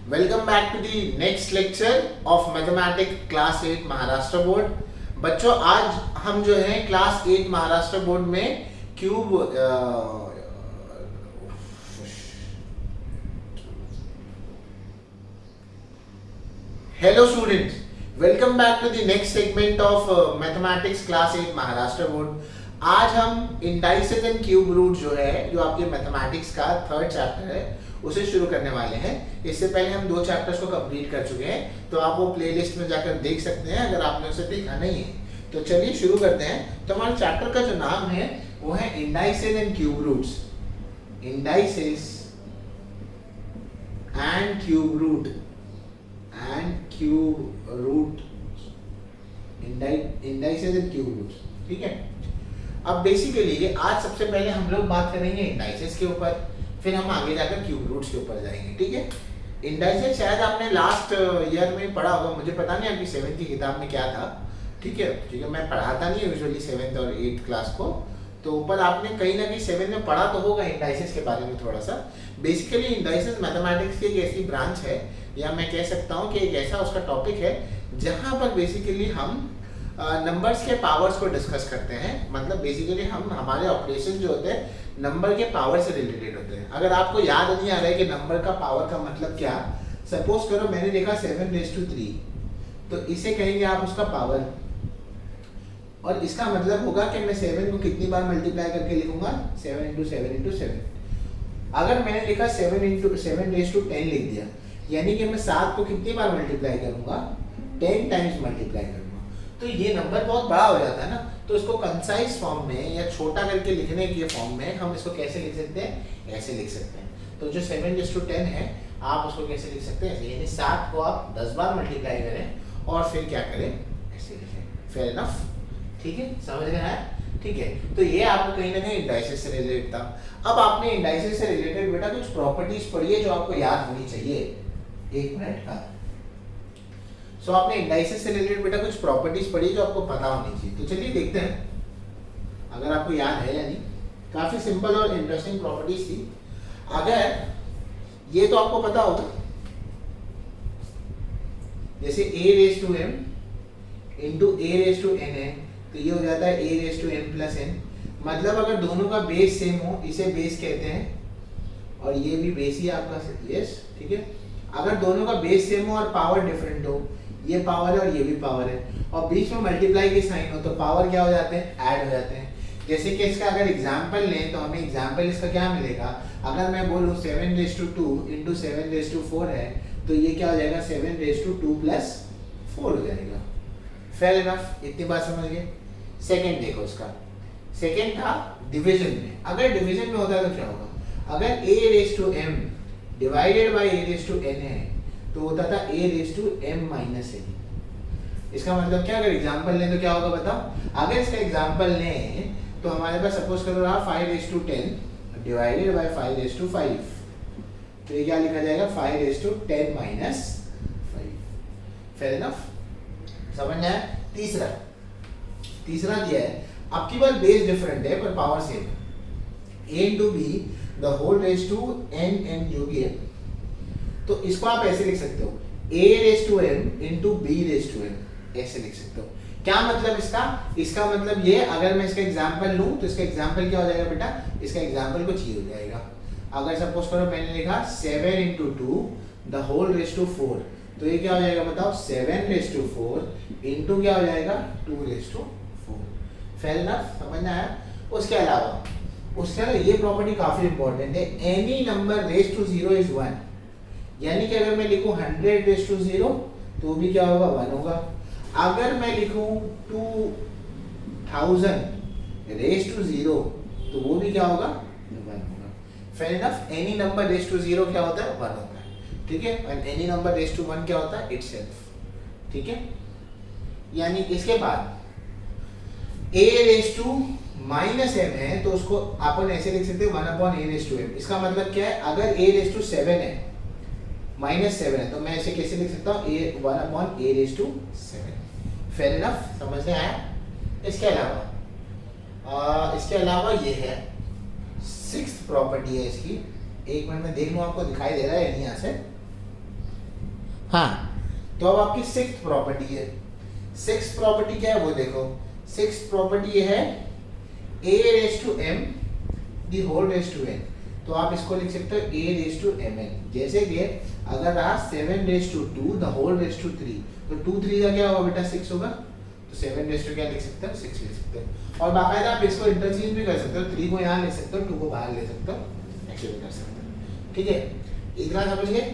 Welcome back to the next lecture of mathematics class 8 Maharashtra board. बच्चों आज हम जो है क्लास 8 महाराष्ट्र बोर्ड में cube hello students, welcome back to the next segment of mathematics class 8 Maharashtra board. आज हम indices and cube root जो है, जो आपके मैथमेटिक्स का थर्ड चैप्टर है, उसे शुरू करने वाले हैं। इससे पहले हम 2 चैप्टर्स को कंप्लीट कर चुके हैं, तो आप वो प्लेलिस्ट में जाकर देख सकते हैं अगर आपने उसे देखा नहीं है। तो चलिए शुरू करते हैं। तो हमारे चैप्टर का जो नाम है वो है indices and cube roots. Indices and cube root indices and cube roots, ठीक है। अब बेसिकली आज सबसे पहले हम लोग बात करेंगे इंडाइसेस के ऊपर, फिर हम आगे जाकर क्यूब रूट्स के ऊपर जाएंगे, ठीक है। इंडाइसेस शायद आपने लास्ट ईयर में पढ़ा होगा, मुझे पता नहीं आपकी 7th की किताब में क्या था, ठीक है। मैं पढ़ाता नहीं यूजुअली 7th और 8th क्लास को, तो ऊपर आपने कहीं ना कहीं 7 में पढ़ा तो होगा इंडाइसेस के बारे में थोड़ा सा। बेसिकली इंडाइसेस मैथमेटिक्स की एक ऐसी ब्रांच है, या मैं कह सकता हूँ कि एक ऐसा उसका टॉपिक है जहाँ पर बेसिकली हम नंबर्स के पावर्स को डिस्कस करते हैं। मतलब बेसिकली हम हमारे ऑपरेशन जो होते हैं नंबर के पावर से रिलेटेड होते हैं। अगर आपको याद नहीं आ रहा है कि नंबर का पावर का मतलब क्या, सपोज करो मैंने लिखा 7⁻3, तो इसे कहेंगे आप उसका पावर, और इसका मतलब होगा कि मैं 7 को कितनी बार मल्टीप्लाई करके लिखूंगा, 7 × 7 × 7। अगर मैंने लिखा 7⁻10 लिख दिया, यानी कि मैं 7 को कितनी बार मल्टीप्लाई करूंगा, 10 टाइम्स मल्टीप्लाई करूंगा। तो ये नंबर बहुत बड़ा हो जाता है ना, तो इसको कंसाइज फॉर्म में या छोटा करके लिखने के फॉर्म में हम इसको कैसे लिख सकते हैं, ऐसे लिख सकते हैं। तो जो 7:10 है आप उसको कैसे लिख सकते हैं, यानी 7 को आप 10 बार मल्टीप्लाई करें और फिर क्या करें, ऐसे लिखें। फेयर इनफ, ठीक है, समझ गए हैं, ठीक है। तो ये आपको कहीं ना कहीं इंडाइसेस से रिलेटेड था। अब आपने इंडाइसेस से रिलेटेड बेटा कुछ प्रॉपर्टीज पढ़ी है जो आपको याद होनी चाहिए। एक मिनट का सो आपने इंडाइसेस से रिलेटेड बेटा कुछ प्रॉपर्टीज पढ़ी जो आपको पता होनी चाहिए। तो चलिए देखते हैं अगर आपको याद है या नहीं। काफी सिंपल और इंटरेस्टिंग प्रॉपर्टीज थी। अगर ये तो आपको पता होगा, जैसे a⁻m × a⁻n है, तो ये हो जाता है a⁻m+n। मतलब अगर दोनों का बेस सेम हो, इसे बेस कहते हैं, और ये भी बेस ही आपका, यस, ठीक है। अगर दोनों का बेस सेम हो और पावर डिफरेंट हो, ये पावर है और ये भी पावर है, और बीच में मल्टीप्लाई की साइन हो, तो पावर क्या हो जाते हैं, ऐड हो जाते हैं। जैसे कि इसका अगर एग्जांपल लें तो हमें एग्जांपल इसका क्या मिलेगा, अगर मैं बोलूं 7⁻2 × 7⁻4 है, तो ये क्या हो जाएगा, 7⁻2 + 4 हो जाएगा। फेयर इनफ, इतनी बात समझ गए। सेकंड देखो, उसका सेकंड था डिवीजन में। अगर डिवीजन में होता है तो क्या होगा, अगर a⁻m डिवाइडेड बाय a⁻n है, तो होता था a⁻m-n। इसका मतलब क्या, अगर एग्जांपल लें तो क्या होगा बताओ। अगर इसका एग्जांपल लें तो हमारे पास सपोज करो रहा 5⁻10 डिवाइडेड बाय 5⁻5, तो ये क्या लिखा जाएगा, 5⁻10 - 5। फेयर इनफ, समझ में आया। तीसरा दिया है, आपकी बार बेस डिफरेंट है पर पावर सेम है, a × b n जो भी है, तो इसको आप ऐसे लिख सकते हो, a⁻m × b⁻m, ऐसे लिख सकते हो। क्या मतलब इसका मतलब ये, अगर मैं इसका एग्जांपल लूं तो इसका एग्जांपल क्या हो जाएगा बेटा, इसका एग्जांपल कुछ ये हो जाएगा। अगर सपोज करो मैंने लिखा 7 × 2 4, तो ये क्या हो जाएगा बताओ, 7⁻4 × क्या हो जाएगा, 2⁻4। फेयर इनफ, समझ में आया। उसके अलावा ये प्रॉपर्टी काफी इंपॉर्टेंट है, any number raise to 0 is 1। यानी कि अगर मैं लिखूं 100⁻0 तो भी क्या होगा, 1 होगा। अगर मैं लिखूं 2000⁻0 तो वो भी क्या होगा, 1 होगा। Fair enough, any number raise to 0 क्या होता है, 1 होता है, ठीक है। And any number raise to 1 क्या होता है, इटसेल्फ, ठीक है। यानी इसके बाद a⁻m है, तो उसको अपन ऐसे लिख सकते हैं 1/a⁻m। इसका मतलब क्या है, अगर a⁻7 है, -7 है, तो मैं ऐसे कैसे लिख सकता हूँ, 1/a⁻7। फेयर इनफ, समझ में आया। इसके अलावा ये है 6th प्रॉपर्टी है इसकी। एक मिनट में देख लूँ आपको दिखाई दे रहा है नहीं यहाँ से। हाँ, तो अब आपकी सिक्स्थ प्रॉपर्टी है। सिक्स्थ प्रॉपर्टी क्या है वो देखो। सिक्स्थ प्रॉपर्टी है a raise to m the whole raise to n। तो आप इसको लिख सकते हो a रेज टू mn। जैसे कि अगर रहा 7 raise to 2 the whole raise to 3, तो 2 3 का क्या होगा बेटा 6 होगा, तो 7 रेज टू क्या लिख सकते हो 6 लिख सकते हो। और बाकायदा आप इसको इंटरचेंज भी कर सकते हो, 3 को यहाँ ले सकते हो, 2 को बाहर ले सकते हो, ऐसे भी कर सकते हो। ठीक है, इतना समझ गए।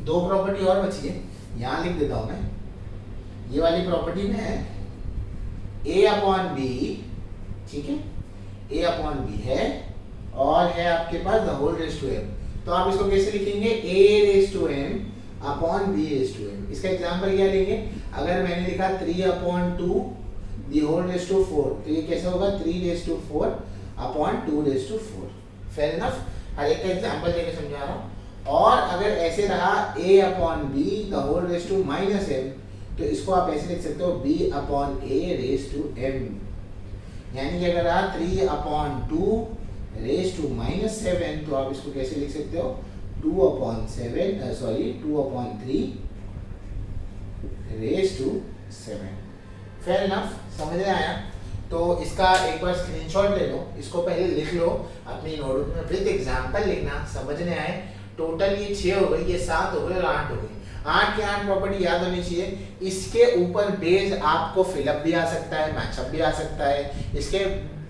दो प्रॉपर्टी और बची है, यहाँ लिख देता हूँ मैं। ये वाली प्रॉपर्टी में है a अपॉन b, ठीक है, a अपॉन b है और है आपके पास the whole raise to m। तो आप इसको कैसे लिखेंगे, a raise to m upon b raise to m। इसका एग्जांपल क्या लेंगे, अगर मैंने लिखा 3 upon 2 the whole raise to 4, तो ये कैसे होगा 3 raise to 4 upon 2 raise to 4। Fair enough, हर एक का एग्जांपल लेके समझा रहा हूँ। और अगर ऐसे रहा a upon b the whole raise to minus m, तो इसको आप ऐसे लिख सकते हो b upon a raise to m। यानी कि अगर रहा 3 अपॉन 2 रेज टू माइनस 7, तो आप इसको कैसे लिख सकते हो 2 upon 3 raise to 7। Fair enough, समझ में आया। तो इसका एक बार स्क्रीनशॉट ले लो, इसको पहले लिख लो अपनी नोटबुक में, विद एग्जांपल लिखना, समझने आए। टोटल ये 6 हो गई, ये 7 हो गई और 8 हो गई। 8 की 8 प्रॉपर्टी याद होनी चाहिए। इसके ऊपर बेस्ड आपको फिलअप भी आ सकता है, मैचअप भी आ सकता है।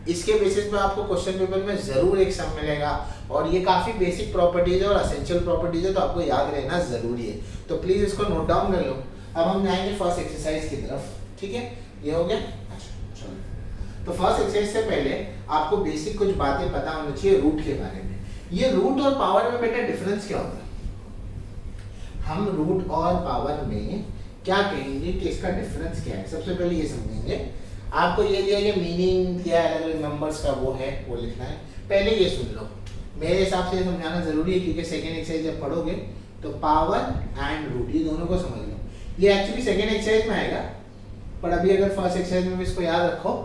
इसके बेसिस पे आपको क्वेश्चन पेपर में जरूर एक सम मिलेगा। और ये काफी बेसिक प्रॉपर्टीज है और एसेंशियल प्रॉपर्टीज है, तो आपको याद रहना जरूरी है। तो प्लीज इसको नोट डाउन कर लो। अब हम जाएंगे फर्स्ट एक्सरसाइज की तरफ, ठीक है, ये हो गया। अच्छा चलो, तो फर्स्ट एक्सरसाइज से पहले आपको बेसिक कुछ बातें पता होनी चाहिए रूट के बारे में। ये रूट और पावर में बेटा डिफरेंस क्या होता है, हम रूट और पावर में क्या कहेंगे कि इसका डिफरेंस क्या है, सबसे पहले ये समझेंगे। आपको ये दिया कि मीनिंग क्या है अलग अलग नंबर्स का, वो है वो लिखना है। पहले ये सुन लो, मेरे हिसाब से समझाना जरूरी है, क्योंकि सेकेंड एक्सरसाइज जब पढ़ोगे तो पावर एंड रूट ये दोनों को समझ लो। ये एक्चुअली सेकेंड एक्सरसाइज में आएगा, पर अभी अगर फर्स्ट एक्सरसाइज में भी इसको याद रखो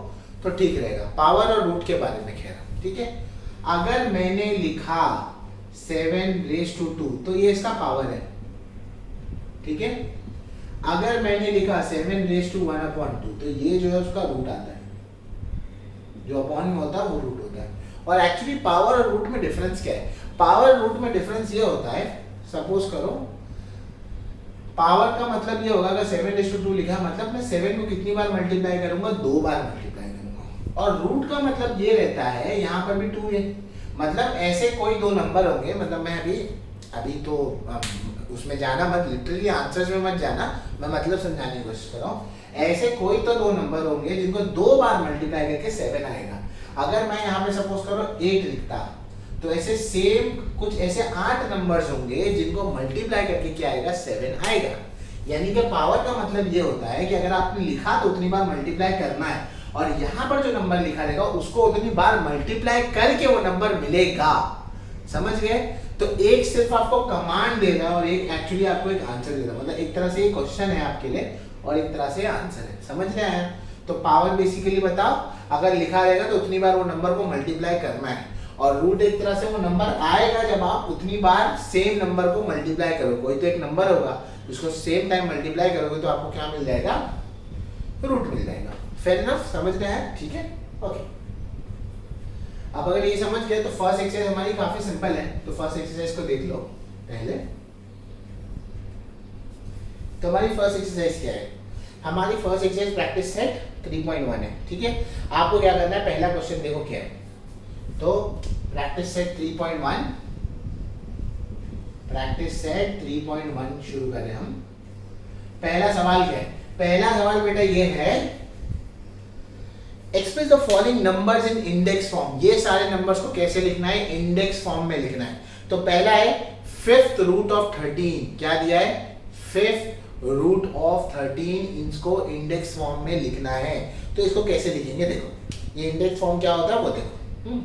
तो ठीक रहेगा। पावर और रूट के बारे में कह रहा हूँ, ठीक है। अगर मैंने लिखा 7 रेज टू 2, तो ये इसका पावर है, ठीक है। अगर मैंने लिखा 7 रेज टू 1 अपॉन 2, तो ये जो है उसका रूट आता है, जो अपॉन में होता है वो रूट होता है। और एक्चुअली पावर और रूट में डिफरेंस क्या है, पावर रूट में डिफरेंस ये होता है, सपोज करो पावर का मतलब ये होगा, अगर 7 रेज टू 2 लिखा मतलब मैं 7 को कितनी बार मल्टीप्लाई करूंगा, 2 बार मल्टीप्लाई करूंगा। और रूट का मतलब ये रहता है, यहाँ पर भी 2 है, मतलब ऐसे कोई दो नंबर होंगे, मतलब मैं अभी तो उसमें जाना मत, लिटरली आंसर्स में मत जाना, मैं मतलब समझाने की कोशिश कर रहा हूँ। ऐसे कोई तो दो नंबर होंगे जिनको 2 बार मल्टीप्लाई करके 7 आएगा। अगर मैं यहाँ पे सपोज करो 8 लिखता, तो ऐसे सेम कुछ ऐसे 8 नंबर्स होंगे जिनको मल्टीप्लाई करके क्या आएगा 7 आएगा। यानी कि पावर का मतलब ये होता है कि अगर आपने लिखा तो उतनी बार मल्टीप्लाई करना है, और यहाँ पर जो नंबर लिखा रहेगा उसको उतनी बार मल्टीप्लाई करके वो नंबर मिलेगा। समझ गए? तो एक सिर्फ आपको कमांड दे रहा है और एक एक्चुअली आपको एक आंसर दे रहा है, मतलब एक तरह से ये क्वेश्चन है आपके लिए और एक तरह से आंसर है। समझ में आया? तो पावर बेसिकली बताओ, अगर लिखा रहेगा तो उतनी बार वो नंबर को मल्टीप्लाई करना है, और रूट एक तरह से वो नंबर आएगा जब आप उतनी बार सेम नंबर को मल्टीप्लाई करो। कोई तो एक नंबर होगा जिसको सेम टाइम मल्टीप्लाई करोगे तो आपको क्या मिल जाएगा, रूट मिल जाएगा। फेयर इनफ, समझ में आया? ठीक है, ओके। अब अगर ये समझ गए तो फर्स्ट एक्सरसाइज हमारी काफी सिंपल है, तो फर्स्ट एक्सरसाइज को देख लो पहले। तो हमारी फर्स्ट एक्सरसाइज क्या है? हमारी फर्स्ट एक्सरसाइज प्रैक्टिस सेट 3.1 है, ठीक है। आपको क्या करना है, पहला क्वेश्चन देखो क्या है। तो प्रैक्टिस सेट 3.1, प्रैक्टिस सेट 3.1 शुरू करें हम। पहला सवाल क्या है? पहला सवाल बेटा ये है, express the following numbers in index form. ये सारे नंबर्स को कैसे लिखना है? इंडेक्स फॉर्म में लिखना है। तो पहला है 5th रूट ऑफ 13। क्या दिया है? 5th रूट ऑफ 13, इसको इंडेक्स फॉर्म में लिखना है। तो इसको कैसे लिखेंगे? देखो ये इंडेक्स फॉर्म क्या होता है वो देखो।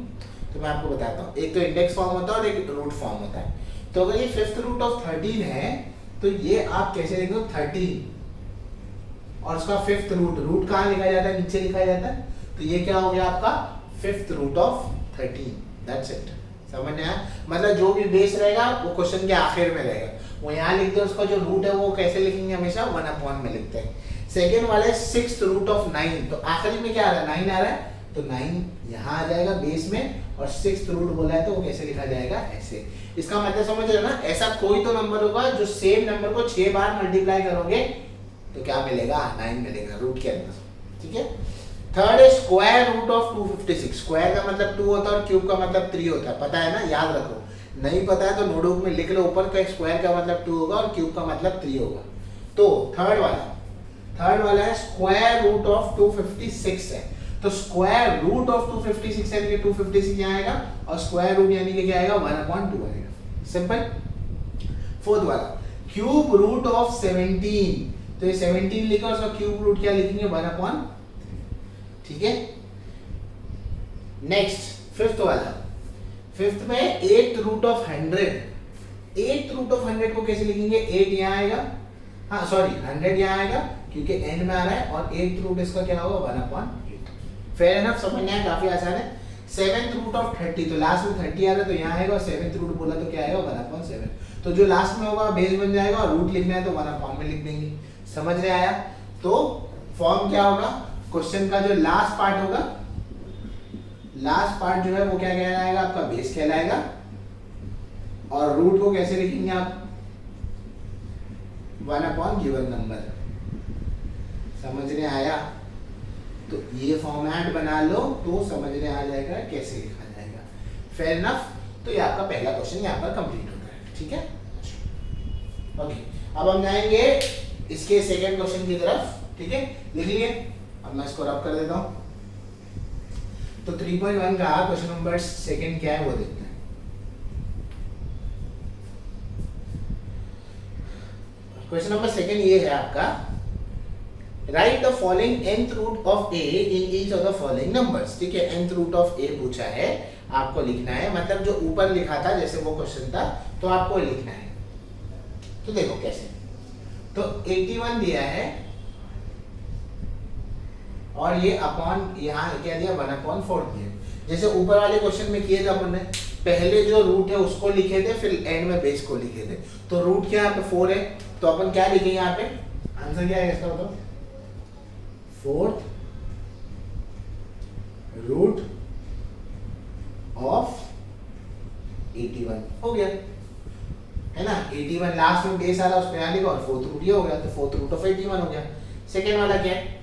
तो मैं आपको बताता हूँ, एक तो इंडेक्स फॉर्म होता है और एक रूट फॉर्म होता है। तो अगर ये 5th रूट ऑफ 13 है तो ये आप कैसे लिखोगे? 13 और उसका 5th रूट कहाँ लिखा जाता है? नीचे लिखा जाता है। तो ये क्या हो गया आपका 5th root of 13। That's it. समझ में आया? मतलब जो भी बेस रहेगा वो क्वेश्चन के आखिर में रहेगा। वो यहाँ लिख दे, उसका जो रूट है वो कैसे लिखेंगे, हमेशा 1/, में लिखते हैं। सेकेंड वाला है 6th रूट ऑफ 9, तो आखिरी में क्या आ रहा है, 9 आ रहा है, तो 9 यहाँ आ जाएगा बेस में, और 6th रूट बोला है तो वो कैसे लिखा जाएगा, ऐसे। इसका मतलब समझ रहे हो ना, ऐसा कोई तो नंबर होगा जो सेम नंबर को 6 बार मल्टीप्लाई करोगे तो क्या मिलेगा, 9 मिलेगा रूट के अंदर, ठीक है। थर्ड है स्क्वायर रूट ऑफ 256। स्क्वायर का मतलब 2 होता है और क्यूब का मतलब 3 होता है, पता है ना, याद रखो। नहीं पता है तो नोटबुक में लिख लो, ऊपर का स्क्वायर का मतलब 2 होगा और क्यूब का मतलब 3 होगा। तो थर्ड वाला है स्क्वायर रूट ऑफ 256 है, तो स्क्वायर रूट ऑफ 256 यानी कि 256 यहाँ आएगा, और स्क्वायर रूट यानी कि क्या आएगा, 1/2 आएगा, सिंपल। फोर्थ वाला क्यूब रूट ऑफ 17, तो ये 17 लिखा, उसका क्यूब रूट क्या लिखेंगे, 1/, ठीक है। नेक्स्ट फिफ्थ वाला, फिफ्थ में 8th root of 100। 8th root of 100 को कैसे लिखेंगे, 8 यहाँ आएगा, हाँ सॉरी 100 यहाँ आएगा क्योंकि एंड में आ रहा है, और 8th रूट इसका क्या होगा, 1/8। फेयर एनफ, समझना है, काफी आसान है। 7th रूट ऑफ 30, तो लास्ट में 30 आ रहा है तो यहाँ आएगा, और 7th रूट बोला तो क्या आएगा, 1/7। तो जो लास्ट में होगा बेस बन जाएगा, और रूट लिखना है तो 1/, में लिख देंगे। समझ रहे आया, तो फॉर्म क्या होगा, क्वेश्चन का जो लास्ट पार्ट होगा, लास्ट पार्ट जो है वो क्या कहलाएगा, आपका बेस कहलाएगा, और रूट को कैसे लिखेंगे आप, 1/, गिवन नंबर। समझने आया, तो ये फॉर्मेट बना लो तो समझने आ जाएगा कैसे लिखा जाएगा। फेयर इनफ, तो ये आपका पहला क्वेश्चन यहाँ पर कंप्लीट होता है, ठीक है। ओके, अब हम जाएंगे इसके सेकंड क्वेश्चन की तरफ, ठीक है, लिख लिए। अब मैं इसको रब कर देता हूं। तो 3.1 का क्वेश्चन नंबर सेकंड क्या है वो देखते हैं। क्वेश्चन नंबर सेकंड ये है आपका, write the following nth root of a in each of the following numbers। ठीक है, nth रूट ऑफ a पूछा है, आपको लिखना है, मतलब जो ऊपर लिखा था जैसे वो क्वेश्चन था तो आपको लिखना है। तो देखो कैसे, तो 81 दिया है और ये अपॉन यहाँ क्या दिया, 1/4 दिया। जैसे ऊपर वाले क्वेश्चन में किए थे अपन ने, पहले जो रूट है उसको लिखे थे, फिर एंड में बेस को लिखे थे। तो रूट क्या यहाँ पे 4 है, तो अपन क्या लिखेंगे यहाँ पे, आंसर क्या है इसका बताओ, 4th रूट ऑफ 81 हो गया, है ना। 81 लास्ट में बेस आ रहा है उस पे यहाँ लिखा, और 4th रूट ये हो गया, तो 4th रूट ऑफ 81 हो गया। सेकेंड वाला क्या है,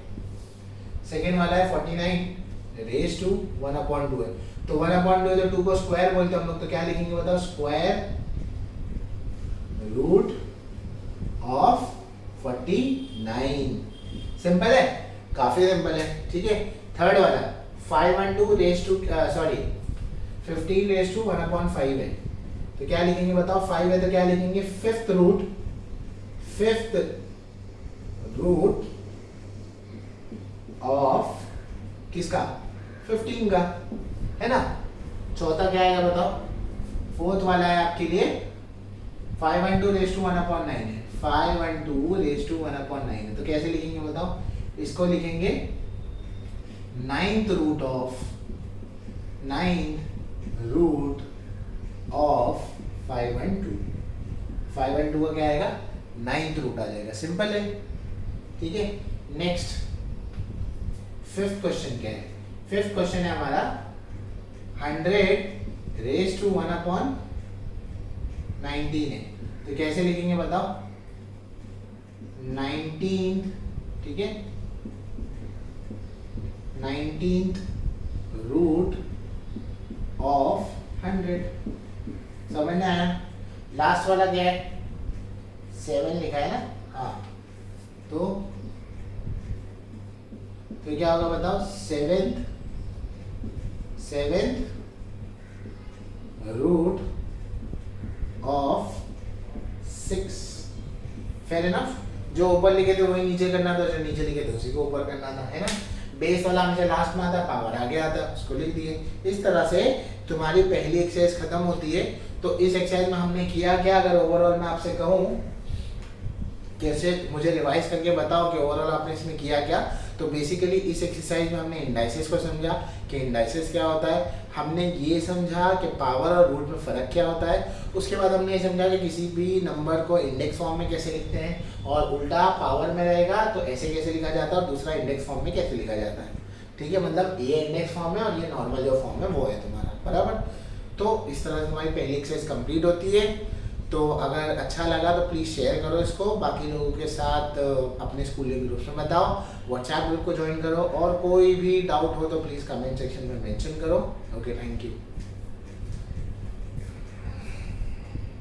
सेकेंड वाला है 49 रेज टू 1/2 है, तो 1/2 है तो 2 को स्क्वायर बोलते हैं हम लोग, तो क्या लिखेंगे बताओ, स्क्वायर रूट ऑफ 49। सिंपल है, काफी सिंपल है, ठीक है। थर्ड वाला 5/2 रेज टू 15 रेज टू 1/5 है, तो क्या लिखेंगे बताओ, 5 है तो क्या लिखेंगे, फिफ्थ रूट ऑफ किसका, 15 का, है ना। चौथा क्या आएगा बताओ, फोर्थ वाला है आपके लिए 5/2 रेज टू 1/9 है, 5/2 रेज टू 1/9 है, तो कैसे लिखेंगे बताओ, इसको लिखेंगे 9th रूट ऑफ 5/2। 5/2 का क्या आएगा, 9th रूट आ जाएगा, सिंपल है, ठीक है। नेक्स्ट फिफ्थ क्वेश्चन क्या है, फिफ्थ क्वेश्चन है हमारा 100 रेज टू 1/19 है, तो कैसे लिखेंगे बताओ, 19, ठीक है, 19th रूट ऑफ 100। समझ में आया। लास्ट वाला क्या है, 7 लिखा है ना, हाँ, तो क्या होगा बताओ, 7th root of 6। Fair enough, जो ऊपर लिखे थे वही नीचे करना था, जो नीचे लिखे थे उसी को ऊपर करना था, है ना। बेस वाला हमेशा लास्ट में आता, पावर आगे आता, उसको लिख दिए। इस तरह से तुम्हारी पहली एक्सरसाइज खत्म होती है। तो इस एक्सरसाइज में हमने किया क्या, अगर ओवरऑल मैं आपसे कहूँ कैसे, मुझे रिवाइज करके बताओ कि ओवरऑल आपने इसमें किया क्या। तो बेसिकली इस एक्सरसाइज में हमने इंडाइसेस को समझा कि इंडाइसेस क्या होता है, हमने ये समझा कि पावर और रूट में फ़र्क क्या होता है, उसके बाद हमने ये समझा कि किसी भी नंबर को इंडेक्स फॉर्म में कैसे लिखते हैं, और उल्टा पावर में रहेगा तो ऐसे कैसे लिखा जाता है और दूसरा इंडेक्स फॉर्म में कैसे लिखा जाता है। ठीक है, मतलब ये इंडेक्स फॉर्म है और ये नॉर्मल जो फॉर्म है वो है तुम्हारा, बराबर। तो इस तरह से तुम्हारी पहली एक्सरसाइज कंप्लीट होती है। तो अगर अच्छा लगा तो प्लीज़ शेयर करो इसको बाकी लोगों के साथ, अपने स्कूल के ग्रुप्स में बताओ, व्हाट्सएप ग्रुप को ज्वाइन करो, और कोई भी डाउट हो तो प्लीज़ कमेंट सेक्शन में मेंशन करो। Okay, thank you.